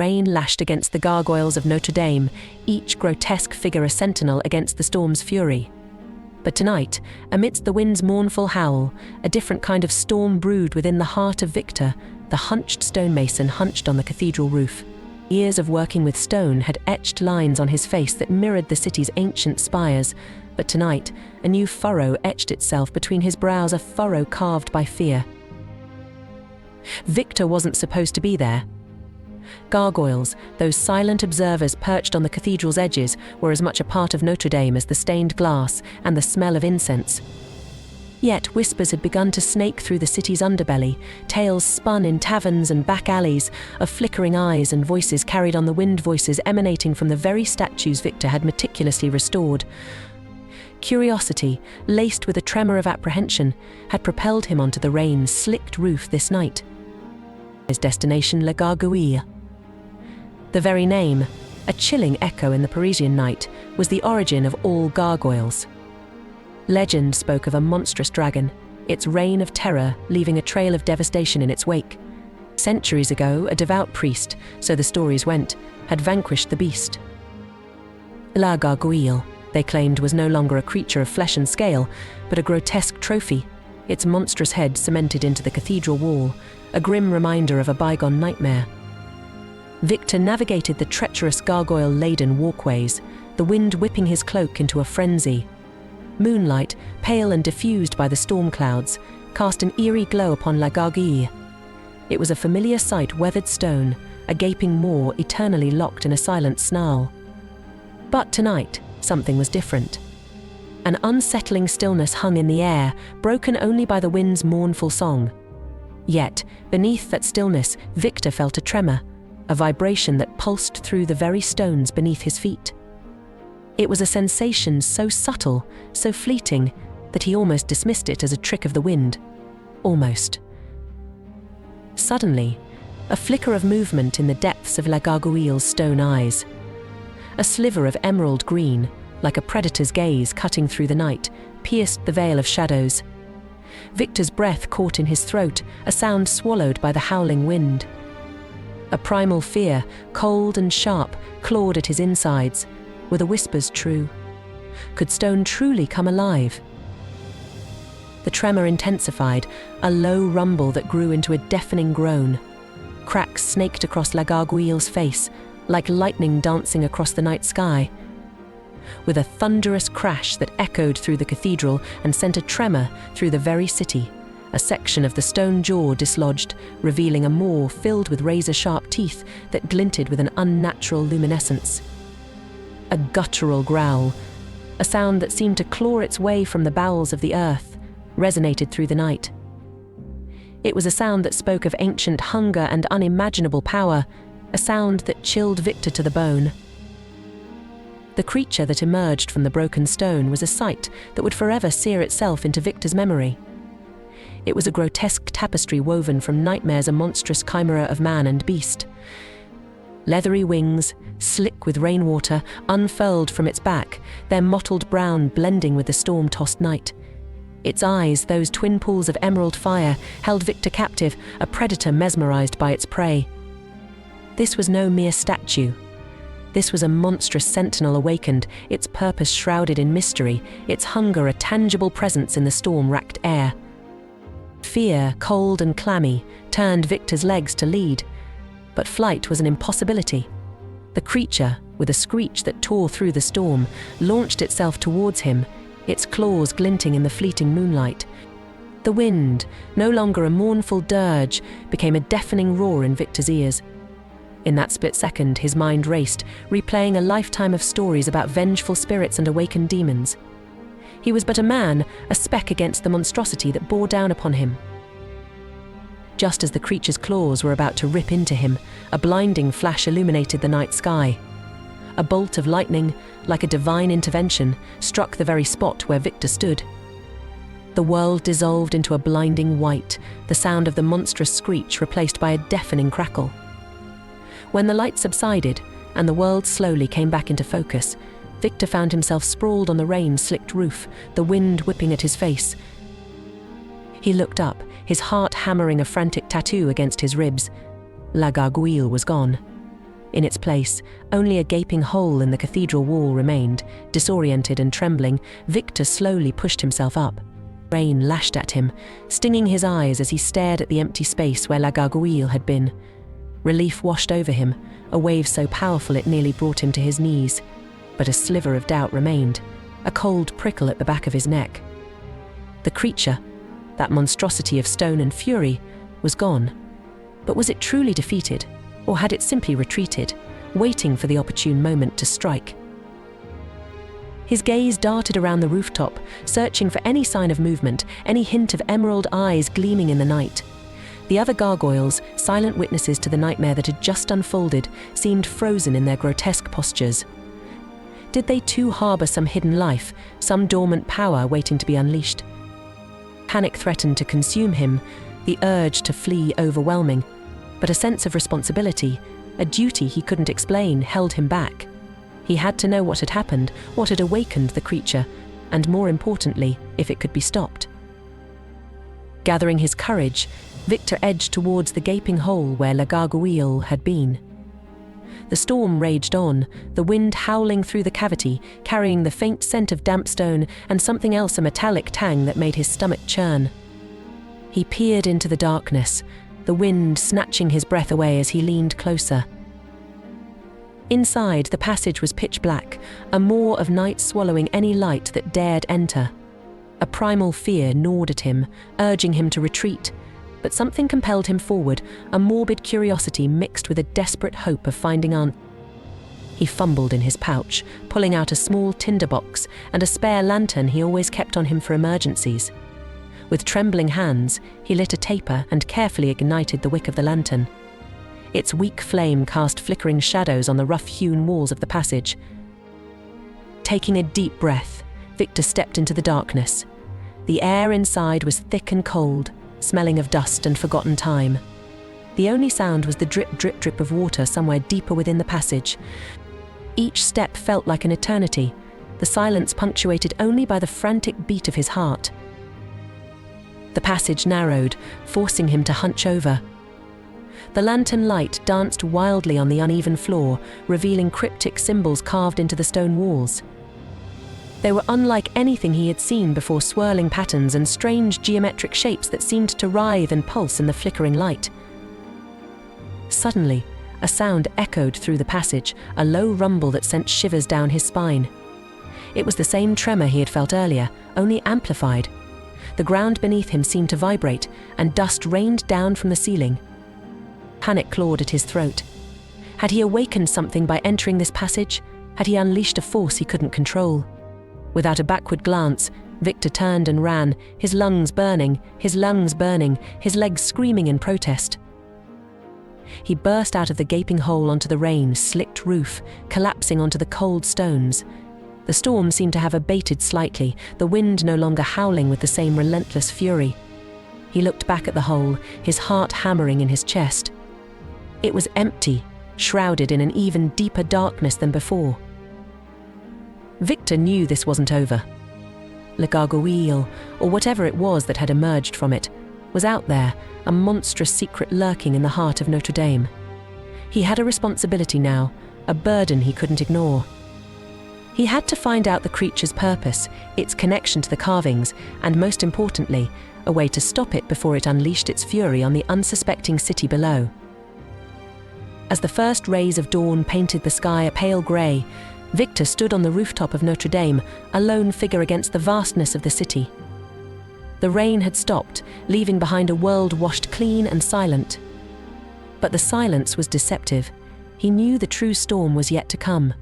Rain lashed against the gargoyles of Notre Dame, each grotesque figure a sentinel against the storm's fury. But tonight, amidst the wind's mournful howl, a different kind of storm brewed within the heart of Victor, the hunched stonemason hunched on the cathedral roof. Years of working with stone had etched lines on his face that mirrored the city's ancient spires, but tonight, a new furrow etched itself between his brows, a furrow carved by fear. Victor wasn't supposed to be there. Gargoyles, those silent observers perched on the cathedral's edges, were as much a part of Notre Dame as the stained glass and the smell of incense. Yet whispers had begun to snake through the city's underbelly, tales spun in taverns and back alleys, of flickering eyes and voices carried on the wind, voices emanating from the very statues Victor had meticulously restored. Curiosity, laced with a tremor of apprehension, had propelled him onto the rain-slicked roof this night. His destination, Le Gargoyle. The very name, a chilling echo in the Parisian night, was the origin of all gargoyles. Legend spoke of a monstrous dragon, its reign of terror leaving a trail of devastation in its wake. Centuries ago, a devout priest, so the stories went, had vanquished the beast. La Gargoyle, they claimed, was no longer a creature of flesh and scale, but a grotesque trophy, its monstrous head cemented into the cathedral wall, a grim reminder of a bygone nightmare. Victor navigated the treacherous gargoyle-laden walkways, the wind whipping his cloak into a frenzy. Moonlight, pale and diffused by the storm clouds, cast an eerie glow upon La Gargoyle. It was a familiar sight: weathered stone, a gaping maw eternally locked in a silent snarl. But tonight, something was different. An unsettling stillness hung in the air, broken only by the wind's mournful song. Yet, beneath that stillness, Victor felt a tremor, a vibration that pulsed through the very stones beneath his feet. It was a sensation so subtle, so fleeting, that he almost dismissed it as a trick of the wind. Almost. Suddenly, a flicker of movement in the depths of La Gargoyle's stone eyes. A sliver of emerald green, like a predator's gaze cutting through the night, pierced the veil of shadows. Victor's breath caught in his throat, a sound swallowed by the howling wind. A primal fear, cold and sharp, clawed at his insides. Were the whispers true? Could stone truly come alive? The tremor intensified, a low rumble that grew into a deafening groan. Cracks snaked across La Gargoyle's face, like lightning dancing across the night sky. With a thunderous crash that echoed through the cathedral and sent a tremor through the very city, a section of the stone jaw dislodged, revealing a maw filled with razor-sharp teeth that glinted with an unnatural luminescence. A guttural growl, a sound that seemed to claw its way from the bowels of the earth, resonated through the night. It was a sound that spoke of ancient hunger and unimaginable power, a sound that chilled Victor to the bone. The creature that emerged from the broken stone was a sight that would forever sear itself into Victor's memory. It was a grotesque tapestry woven from nightmares, a monstrous chimera of man and beast. Leathery wings, slick with rainwater, unfurled from its back, their mottled brown blending with the storm-tossed night. Its eyes, those twin pools of emerald fire, held Victor captive, a predator mesmerized by its prey. This was no mere statue. This was a monstrous sentinel awakened, its purpose shrouded in mystery, its hunger a tangible presence in the storm-racked air. Fear, cold and clammy, turned Victor's legs to lead, but flight was an impossibility. The creature, with a screech that tore through the storm, launched itself towards him, its claws glinting in the fleeting moonlight. The wind, no longer a mournful dirge, became a deafening roar in Victor's ears. In that split second, his mind raced, replaying a lifetime of stories about vengeful spirits and awakened demons. He was but a man, a speck against the monstrosity that bore down upon him. Just as the creature's claws were about to rip into him, a blinding flash illuminated the night sky. A bolt of lightning, like a divine intervention, struck the very spot where Victor stood. The world dissolved into a blinding white, the sound of the monstrous screech replaced by a deafening crackle. When the light subsided and the world slowly came back into focus, Victor found himself sprawled on the rain-slicked roof, the wind whipping at his face. He looked up, his heart hammering a frantic tattoo against his ribs. La Gargoyle was gone. In its place, only a gaping hole in the cathedral wall remained. Disoriented and trembling, Victor slowly pushed himself up. Rain lashed at him, stinging his eyes as he stared at the empty space where La Gargoyle had been. Relief washed over him, a wave so powerful it nearly brought him to his knees. But a sliver of doubt remained, a cold prickle at the back of his neck. The creature, that monstrosity of stone and fury, was gone. But was it truly defeated, or had it simply retreated, waiting for the opportune moment to strike? His gaze darted around the rooftop, searching for any sign of movement, any hint of emerald eyes gleaming in the night. The other gargoyles, silent witnesses to the nightmare that had just unfolded, seemed frozen in their grotesque postures. Did they too harbor some hidden life, some dormant power waiting to be unleashed? Panic threatened to consume him, the urge to flee overwhelming, but a sense of responsibility, a duty he couldn't explain, held him back. He had to know what had happened, what had awakened the creature, and more importantly, if it could be stopped. Gathering his courage, Victor edged towards the gaping hole where La Gargoyle had been. The storm raged on, the wind howling through the cavity, carrying the faint scent of damp stone and something else, a metallic tang that made his stomach churn. He peered into the darkness, the wind snatching his breath away as he leaned closer. Inside, the passage was pitch black, a maw of night swallowing any light that dared enter. A primal fear gnawed at him, urging him to retreat, but something compelled him forward, a morbid curiosity mixed with a desperate hope of finding answers. He fumbled in his pouch, pulling out a small tinderbox and a spare lantern he always kept on him for emergencies. With trembling hands, he lit a taper and carefully ignited the wick of the lantern. Its weak flame cast flickering shadows on the rough-hewn walls of the passage. Taking a deep breath, Victor stepped into the darkness. The air inside was thick and cold, smelling of dust and forgotten time. The only sound was the drip, drip, drip of water somewhere deeper within the passage. Each step felt like an eternity, the silence punctuated only by the frantic beat of his heart. The passage narrowed, forcing him to hunch over. The lantern light danced wildly on the uneven floor, revealing cryptic symbols carved into the stone walls. They were unlike anything he had seen before, swirling patterns and strange geometric shapes that seemed to writhe and pulse in the flickering light. Suddenly, a sound echoed through the passage, a low rumble that sent shivers down his spine. It was the same tremor he had felt earlier, only amplified. The ground beneath him seemed to vibrate, and dust rained down from the ceiling. Panic clawed at his throat. Had he awakened something by entering this passage? Had he unleashed a force he couldn't control? Without a backward glance, Victor turned and ran, his lungs burning, his legs screaming in protest. He burst out of the gaping hole onto the rain-slicked roof, collapsing onto the cold stones. The storm seemed to have abated slightly, the wind no longer howling with the same relentless fury. He looked back at the hole, his heart hammering in his chest. It was empty, shrouded in an even deeper darkness than before. Victor knew this wasn't over. La Gargoyle, or whatever it was that had emerged from it, was out there, a monstrous secret lurking in the heart of Notre Dame. He had a responsibility now, a burden he couldn't ignore. He had to find out the creature's purpose, its connection to the carvings, and most importantly, a way to stop it before it unleashed its fury on the unsuspecting city below. As the first rays of dawn painted the sky a pale grey, Victor stood on the rooftop of Notre Dame, a lone figure against the vastness of the city. The rain had stopped, leaving behind a world washed clean and silent. But the silence was deceptive. He knew the true storm was yet to come.